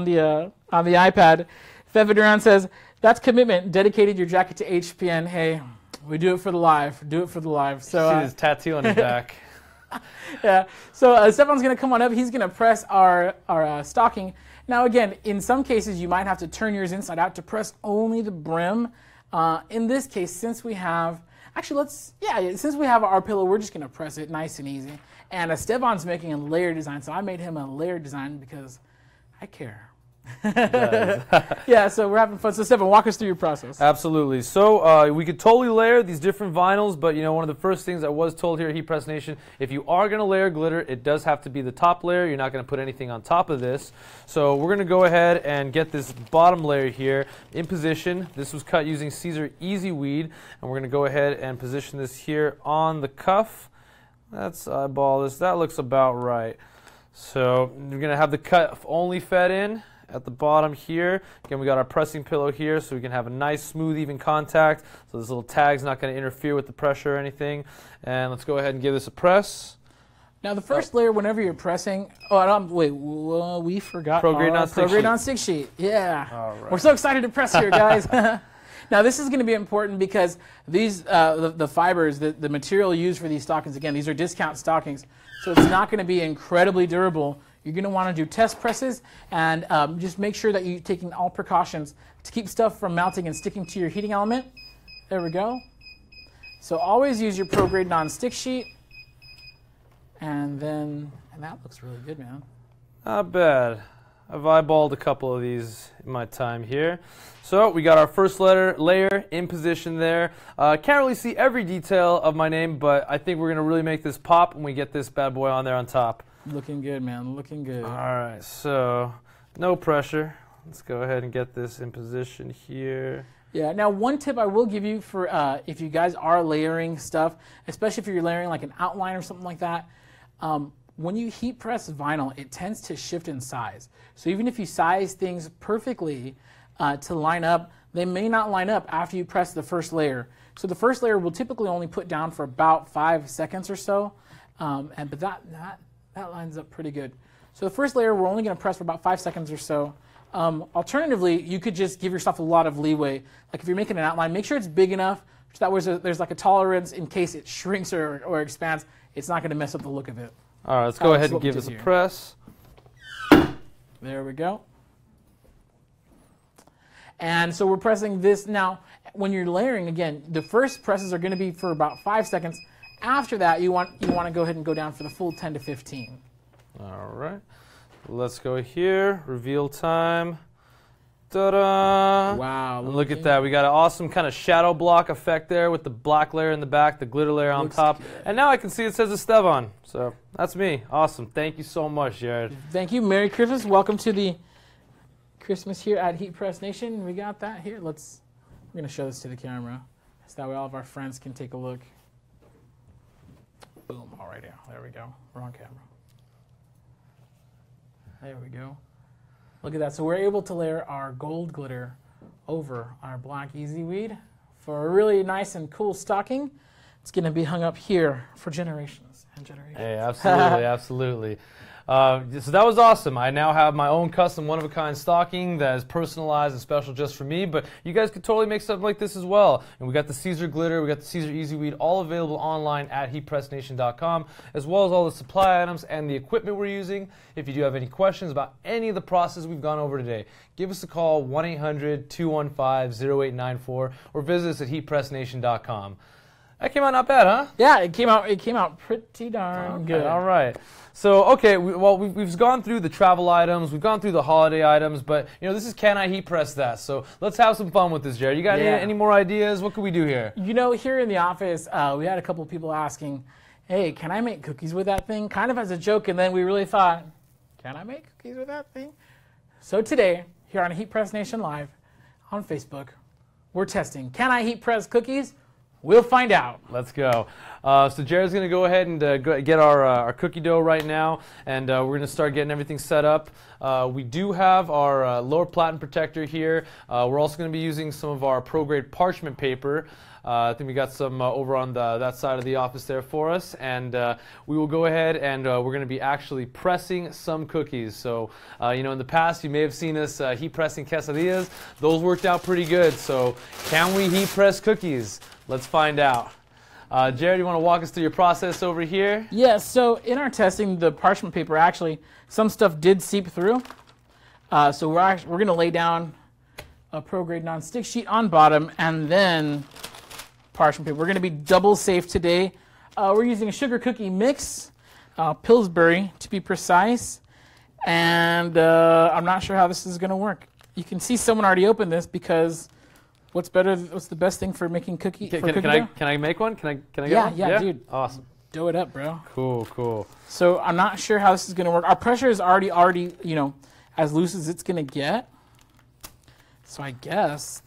the iPad. Feva Duran says, "That's commitment. Dedicated your jacket to HPN. Hey, we do it for the live. Do it for the live." So see his tattoo on his back. Yeah. So Stefan's going to come on up. He's going to press our stocking. Now, again, in some cases, you might have to turn yours inside out to press only the brim. In this case, since we have our pillow, we're just going to press it nice and easy. And Stefan's making a layer design, so I made him a layer design because I care. Yeah, so we're having fun. So Stefan, walk us through your process. Absolutely. So we could totally layer these different vinyls, but one of the first things I was told here at Heat Press Nation, if you are going to layer glitter, it does have to be the top layer. You're not going to put anything on top of this. So we're going to go ahead and get this bottom layer here in position. This was cut using Caesar Easy Weed, and we're going to go ahead and position this here on the cuff. Let's eyeball this. That looks about right. So we're going to have the cut only fed in at the bottom here. Again, we got our pressing pillow here so we can have a nice, smooth, even contact. So this little tag's not going to interfere with the pressure or anything. And let's go ahead and give this a press. Now the first layer, whenever you're pressing, we forgot Pro-grade non-stick sheet. Yeah. All right. We're so excited to press here, guys. Now this is going to be important because these, the fibers, the material used for these stockings, again, these are discount stockings, so it's not going to be incredibly durable. You're going to want to do test presses and just make sure that you're taking all precautions to keep stuff from melting and sticking to your heating element. There we go. So always use your pro-grade non-stick sheet. And that looks really good, man. Not bad. I've eyeballed a couple of these in my time here. So we got our first layer in position there. Can't really see every detail of my name, but I think we're going to really make this pop when we get this bad boy on there on top. Looking good, man. Looking good. All right, so no pressure. Let's go ahead and get this in position here. Yeah, now one tip I will give you for if you guys are layering stuff, especially if you're layering like an outline or something like that, when you heat press vinyl, it tends to shift in size. So even if you size things perfectly to line up, they may not line up after you press the first layer. So the first layer will typically only put down for about 5 seconds or so, but that lines up pretty good. So the first layer we're only going to press for about 5 seconds or so. Alternatively, you could just give yourself a lot of leeway. Like if you're making an outline, make sure it's big enough so that way there's like a tolerance in case it shrinks or expands. It's not going to mess up the look of it. All right, let's go ahead and give this a press. There we go. And so we're pressing this. Now, when you're layering, again, the first presses are going to be for about 5 seconds. After that, you want to go ahead and go down for the full 10 to 15. All right. Let's go here. Reveal time. Ta-da! Wow. Look at that. We got an awesome kind of shadow block effect there with the black layer in the back, the glitter layer on top. Good. And now I can see it says Esteban. So that's me. Awesome. Thank you so much, Jared. Thank you. Merry Christmas. Welcome to the Christmas here at Heat Press Nation. We got that here. We're going to show this to the camera so that way all of our friends can take a look. Boom. All right. There we go. We're on camera. There we go. Look at that. So we're able to layer our gold glitter over our black Easy Weed for a really nice and cool stocking. It's going to be hung up here for generations and generations. Hey, absolutely, absolutely. So that was awesome. I now have my own custom one-of-a-kind stocking that is personalized and special just for me, but you guys could totally make something like this as well. And we got the Caesar glitter, we got the Caesar Easy Weed, all available online at HeatPressNation.com, as well as all the supply items and the equipment we're using. If you do have any questions about any of the process we've gone over today, give us a call, 1-800-215-0894, or visit us at HeatPressNation.com. That came out not bad, huh? Yeah, it came out pretty darn good. All right. So, okay, we've gone through the travel items, we've gone through the holiday items, but, this is Can I Heat Press That? So let's have some fun with this, Jared. You got any more ideas? What could we do here? Here in the office, we had a couple of people asking, hey, can I make cookies with that thing? Kind of as a joke, and then we really thought, can I make cookies with that thing? So today, here on Heat Press Nation Live on Facebook, we're testing, can I heat press cookies? We'll find out. Let's go. So Jared's going to go ahead and get our cookie dough right now, and we're going to start getting everything set up. We do have our lower platen protector here. We're also going to be using some of our pro-grade parchment paper. I think we got some over on that side of the office there for us, and we will go ahead and we're going to be actually pressing some cookies. So, in the past you may have seen us heat pressing quesadillas. Those worked out pretty good. So, can we heat press cookies? Let's find out. Jared, you want to walk us through your process over here? Yes. So, in our testing, the parchment paper actually some stuff did seep through. So we're going to lay down a pro-grade non-stick sheet on bottom, and then parchment paper. We're going to be double safe today. We're using a sugar cookie mix, Pillsbury to be precise, And I'm not sure how this is going to work. You can see someone already opened this because what's the best thing for making cookie dough? Can I make one? Can I get one? Yeah, dude. Awesome. Dough it up, bro. Cool. So I'm not sure how this is going to work. Our pressure is already, as loose as it's going to get. So I guess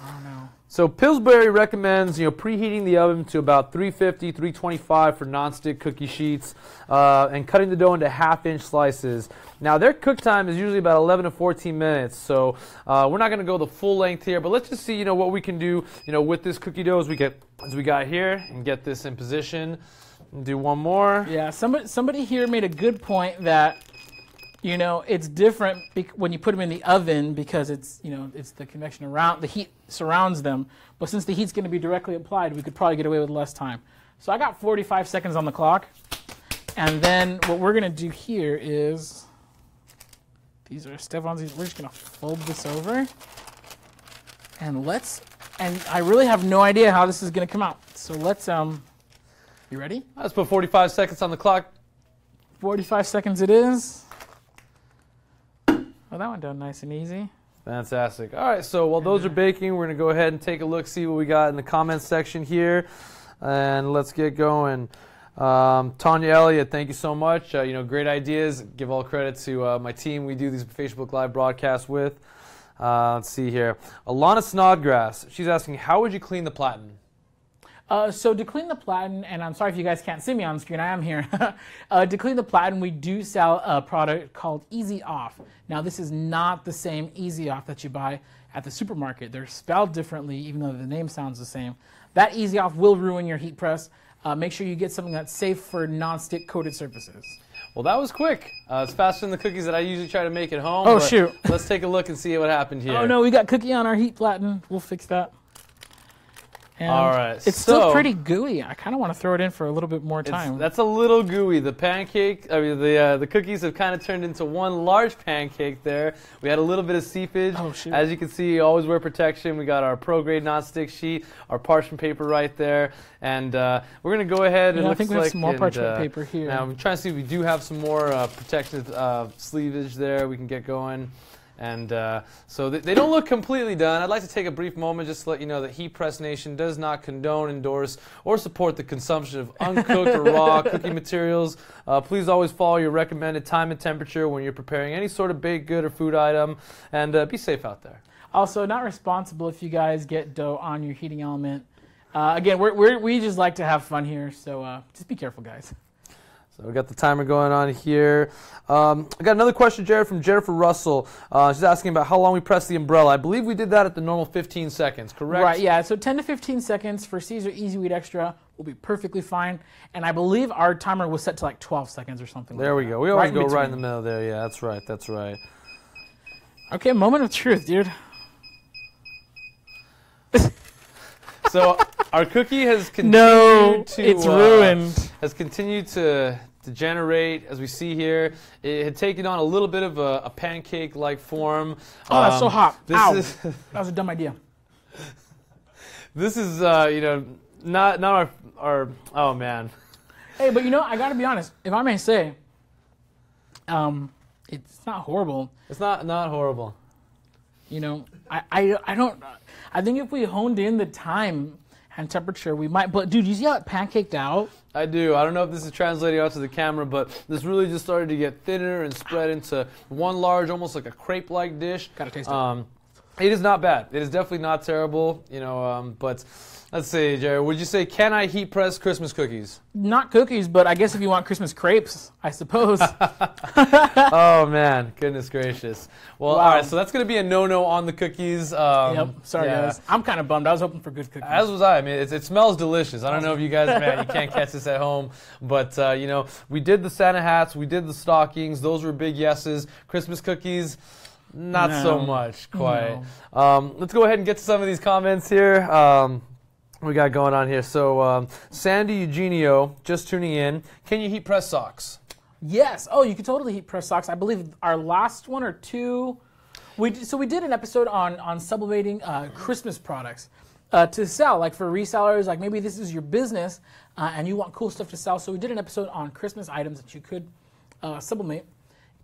I don't know. So Pillsbury recommends, preheating the oven to about 350, 325 for nonstick cookie sheets, and cutting the dough into half-inch slices. Now their cook time is usually about 11 to 14 minutes, so we're not going to go the full length here, but let's just see, what we can do, with this cookie dough as we got here, and get this in position. And do one more. Yeah, somebody here made a good point that it's different when you put them in the oven because it's the convection around, the heat surrounds them. But since the heat's going to be directly applied, we could probably get away with less time. So I got 45 seconds on the clock. And then what we're going to do here is, these are Stefan's, we're just going to fold this over. And I really have no idea how this is going to come out. So let's, you ready? Let's put 45 seconds on the clock. 45 seconds it is. Well, that went down nice and easy. Fantastic. All right, so while those are baking, we're going to go ahead and take a look, see what we got in the comments section here. And let's get going. Tanya Elliott, thank you so much. Great ideas. Give all credit to my team we do these Facebook Live broadcasts with. Let's see here. Alana Snodgrass, she's asking, how would you clean the platen? So to clean the platen, and I'm sorry if you guys can't see me on screen, I am here. To clean the platen, we do sell a product called Easy Off. Now this is not the same Easy Off that you buy at the supermarket. They're spelled differently, even though the name sounds the same. That Easy Off will ruin your heat press. Make sure you get something that's safe for non-stick coated surfaces. Well, that was quick. It's faster than the cookies that I usually try to make at home. Oh, shoot. Let's take a look and see what happened here. Oh no, we got cookie on our heat platen. We'll fix that. And all right, it's still pretty gooey. I kind of want to throw it in for a little bit more time. That's a little gooey. The the cookies have kind of turned into one large pancake there. We had a little bit of seepage. Oh, shoot. As you can see, you always wear protection. We got our pro-grade non-stick sheet, our parchment paper right there, and we're going to go ahead and I think we have some more parchment paper here. Now, I'm trying to see if we do have some more protective sleevage there. We can get going. And so they don't look completely done. I'd like to take a brief moment just to let you know that HeatPressNation does not condone, endorse, or support the consumption of uncooked or raw cookie materials. Please always follow your recommended time and temperature when you're preparing any sort of baked good or food item, and be safe out there. Also, not responsible if you guys get dough on your heating element. Again, we just like to have fun here, so just be careful, guys. So we got the timer going on here. I got another question, Jared, from Jennifer Russell. She's asking about how long we press the umbrella. I believe we did that at the normal 15 seconds, correct? Right, yeah. So 10 to 15 seconds for Caesar Easy Wheat Extra will be perfectly fine. And I believe our timer was set to like 12 seconds or something. There we go. We always go right in the middle there. Yeah, that's right. That's right. Okay, moment of truth, dude. So our cookie has continued it's ruined. Has continued to generate, as we see here. It had taken on a little bit of a pancake-like form. Oh, that's so hot. Ow. Is that was a dumb idea. This is, not our, oh, man. Hey, but I got to be honest. If I may say, it's not horrible. It's not horrible. I think if we honed in the time and temperature, we might. But dude, you see how it pancaked out? I do. I don't know if this is translating out to the camera, but this really just started to get thinner and spread into one large, almost like a crepe-like dish. Gotta taste it. It is not bad. It is definitely not terrible, but let's see, Jared, would you say, can I heat press Christmas cookies? Not cookies, but I guess if you want Christmas crepes, I suppose. Oh, man. Goodness gracious. Well, wow. All right, so that's going to be a no-no on the cookies. Yep. Sorry, guys. I'm kind of bummed. I was hoping for good cookies. As was I. I mean, it smells delicious. I don't know if you guys, man, you can't catch this at home. But, we did the Santa hats. We did the stockings. Those were big yeses. Christmas cookies, not so much, quite. No. Let's go ahead and get to some of these comments here. We got going on here. So, Sandy Eugenio, just tuning in. Can you heat press socks? Yes. Oh, you can totally heat press socks. I believe our last one or two. We did an episode on sublimating Christmas products to sell, like for resellers. Like maybe this is your business and you want cool stuff to sell. So we did an episode on Christmas items that you could sublimate.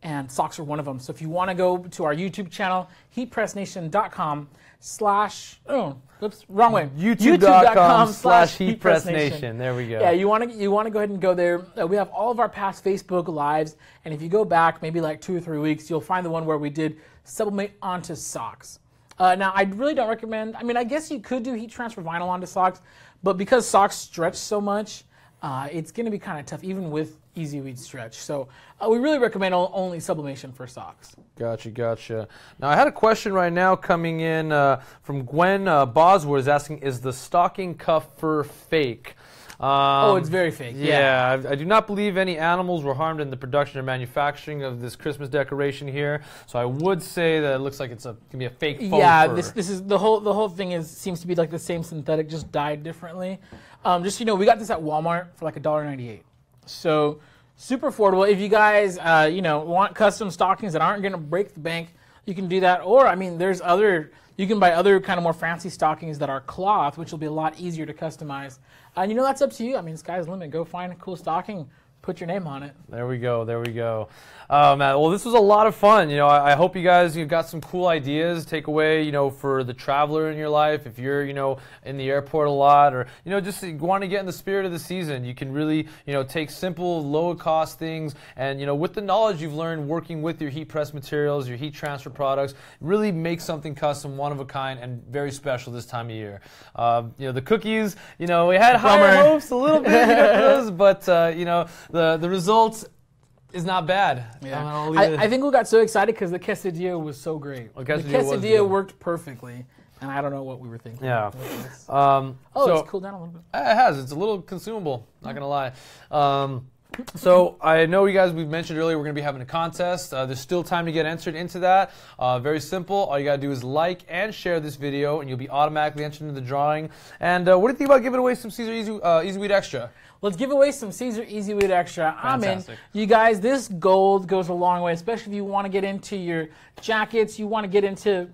and socks are one of them. So if you want to go to our YouTube channel, HeatPressNation.com/ oops, wrong way. YouTube.com/HeatPressNation. There we go. Yeah, you want to go ahead and go there. We have all of our past Facebook lives, and if you go back maybe like 2 or 3 weeks, you'll find the one where we did sublimate onto socks. Now, I really don't recommend. I mean, I guess you could do heat transfer vinyl onto socks, but because socks stretch so much, it's going to be kind of tough, even with easy weed stretch. So we really recommend only sublimation for socks. Gotcha. Now I had a question right now coming in from Gwen Bosworth is asking, is the stocking cuff fur fake? It's very fake. Yeah, I do not believe any animals were harmed in the production or manufacturing of this Christmas decoration here. So I would say that it looks like it's can be a fake faux fur. This is the whole thing seems to be like the same synthetic, just dyed differently. Just we got this at Walmart for like $1.98. So super affordable. If you guys want custom stockings that aren't going to break the bank, you can do that. Or I mean, you can buy other kind of more fancy stockings that are cloth, which will be a lot easier to customize. And that's up to you. I mean, sky's the limit. Go find a cool stocking, put your name on it. There we go. Man, well, this was a lot of fun. I hope you guys got some cool ideas, take away, for the traveler in your life. If you're, in the airport a lot, or just want to get in the spirit of the season, you can really, take simple, low-cost things, and with the knowledge you've learned working with your heat press materials, your heat transfer products, really make something custom, one of a kind, and very special this time of year. The cookies, we had higher hopes a little bit, for those, but the results is not bad. Yeah. I think we got so excited because the quesadilla was so great. The quesadilla worked perfectly, and I don't know what we were thinking. Yeah. It's cooled down a little bit. It has. It's a little consumable, not going to lie. So I know you guys, we mentioned earlier, we're going to be having a contest. There's still time to get entered into that. Very simple. All you got to do is like and share this video, and you'll be automatically entered into the drawing. And what do you think about giving away some Caesar Easy Weed Extra? Let's give away some Caesar Easy Weed Extra. Fantastic. I'm in. You guys, this gold goes a long way, especially if you want to get into your jackets, you want to get into,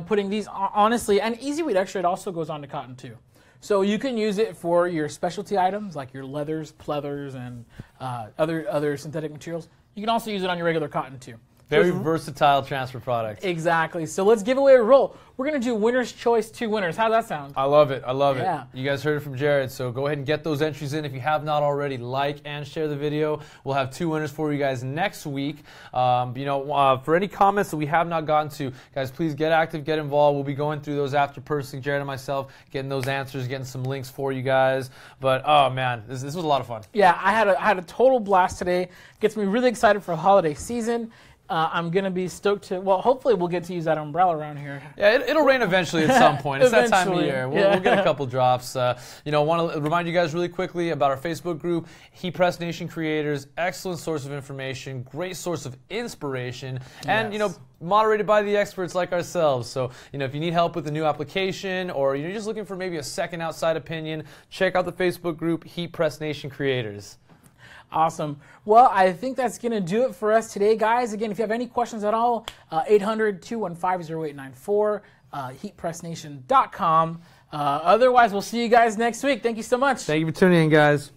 putting these, honestly, and Easy Weed Extra, it also goes on to cotton too. So you can use it for your specialty items like your leathers, pleathers, and other synthetic materials. You can also use it on your regular cotton too. Very versatile transfer product. Exactly. So let's give away a roll. We're going to do winner's choice, 2 winners. How does that sound? I love it. Yeah. You guys heard it from Jared, so go ahead and get those entries in. If you have not already, like and share the video. We'll have 2 winners for you guys next week. For any comments that we have not gotten to, guys, please get active, get involved. We'll be going through those after personally, Jared and myself, getting those answers, getting some links for you guys. But, oh, man, this was a lot of fun. Yeah, I had a total blast today. Gets me really excited for the holiday season. I'm going to be stoked to, hopefully we'll get to use that umbrella around here. Yeah, it'll rain eventually at some point. It's that time of year. We'll get a couple drops. Want to remind you guys really quickly about our Facebook group, HeatPressNation Creators. Excellent source of information, great source of inspiration, and, moderated by the experts like ourselves. So, if you need help with a new application or you're just looking for maybe a second outside opinion, check out the Facebook group, HeatPressNation Creators. Awesome. Well, I think that's going to do it for us today, guys. Again, if you have any questions at all, 800-215-0894, HeatPressNation.com. Otherwise, we'll see you guys next week. Thank you so much. Thank you for tuning in, guys.